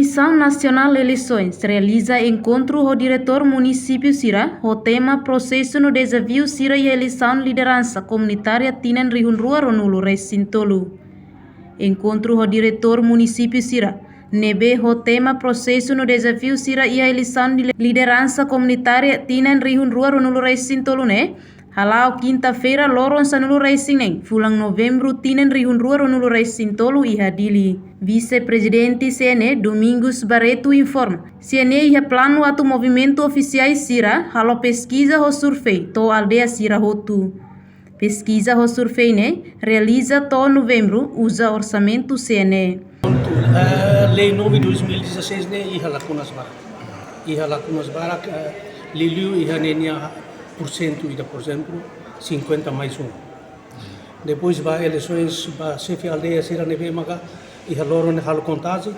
Comissão Nacional de Eleições realiza encontro com o diretor município Sira, o tema processo no desafio Sira e eleição liderança comunitária Tinan Rihunrua Ronulo Recintolu. Encontro com o diretor município Sira, nebe o tema processo no desafio Sira e eleição liderança comunitária Tinan Rihunrua Ronulo Recintolu né? Halau quinta-feira loron sanulu racing fulang novembro Tinan Rihunrua Ronulo Recintolu e hadili. Vice-presidente CNE Domingos Barreto informa. CNE ia plano atu movimento oficiais Sira halo pesquisa ho survey to aldeia Sira Hotu. Pesquisa ho survey ne realiza to novembro usa orçamento CNE. Lei 9 2016 ne iha lacunas barak. Iha lacunas barak liliu iha nenia porcento ida, por exemplo, 50 mais 1. Depois vai eleições para chefe aldeia Sira nebe maga iha loro ne halo contagem.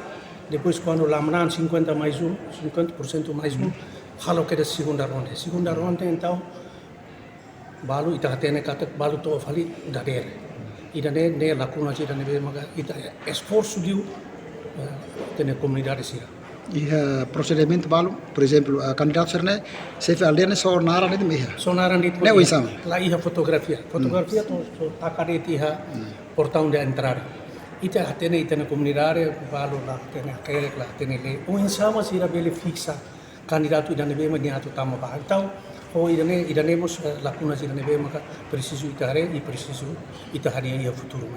Depois quando lamran 50 mais 1, 50% mais 1, halo que da segunda ronda. Segunda ronda então balu ita hatene kata balu to fali dader. Ida ne lacuna Sira nebe maga ita esforço diu tene comunidade Sira. E procedimento balu, por exemplo, a candidato serne chefe aldeia só nara ne meha. Só nara ne ne o isam. Lá iha fotografia. Fotografia to takare iha portão de entrada. Ita atene comunidade balu lá tene aquele lá tene le. O insama Sira bele fixa candidato ida nebe maniato tama ba. Então o ida nemos lacuna Sira nebe maka preciso itare e preciso itahari iha futuro.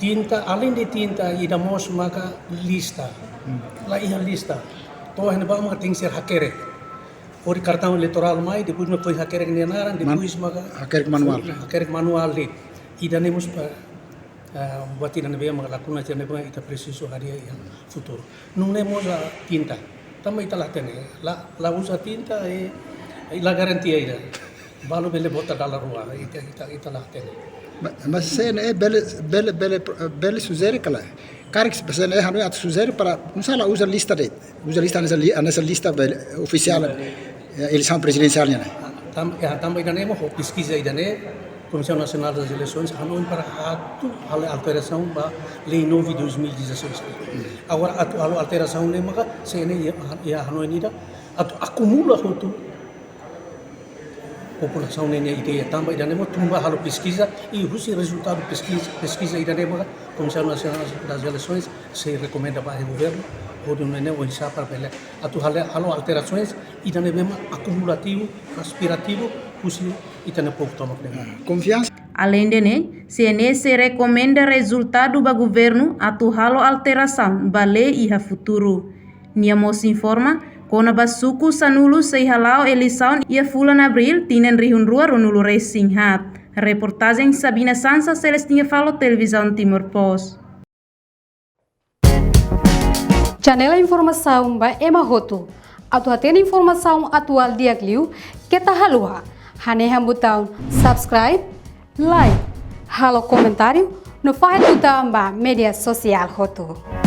Tinta, além de tinta, ida mos maka lista. Lá iha lista. Toh hene ba maka tem ser hakere. Ori cartão eleitoral mai, depois me põe hakere que nenaran, depois maka hakere manual. Hakere manual de. Ida nemos pa buat ida nebe maka lacuna Sira nebe ita preciso hari iha futuro. Não nemos a tinta. Também ita lá tene. Lá usa tinta e la garantia ida. Balu bele bota dalla rua. Ita lá tene. Mas CNE bele suzere kala. Karix CNE hanu at suzere para usala usa lista nessa lista oficial eleição presidencial né. Também ida nemo pesquisa ida ne Comissão Nacional das Eleições hanu para a alteração da Lei 9 2016. Agora a alteração ne maka CNE ia hanu nida acumula hotu população nenya ideia também ida nemo tumba halo pesquisa e o resultado pesquisa ida nemo Comissão Nacional das Eleições se recomenda para o governo ou do nene o insa para pele atu halo alterações ida nemo acumulativo aspirativo usi ida ne pouco toma confiança. Além de né, CNE se recomenda resultado do governo atu halo alteração bale iha futuro. Niamos informa Kona basuku sanulu seihalau eleição ia fulan abril Tinan Rihunrua Ronulo Racing hat. Reportagem Sabina Sansa Celestinha Falo Televisão Timor Post. Janela informação ba emahoto. Atu atena informação atual diagliu kita halua. Hane botão subscribe, like, halo comentário no faixa botão ba media sosial hoto.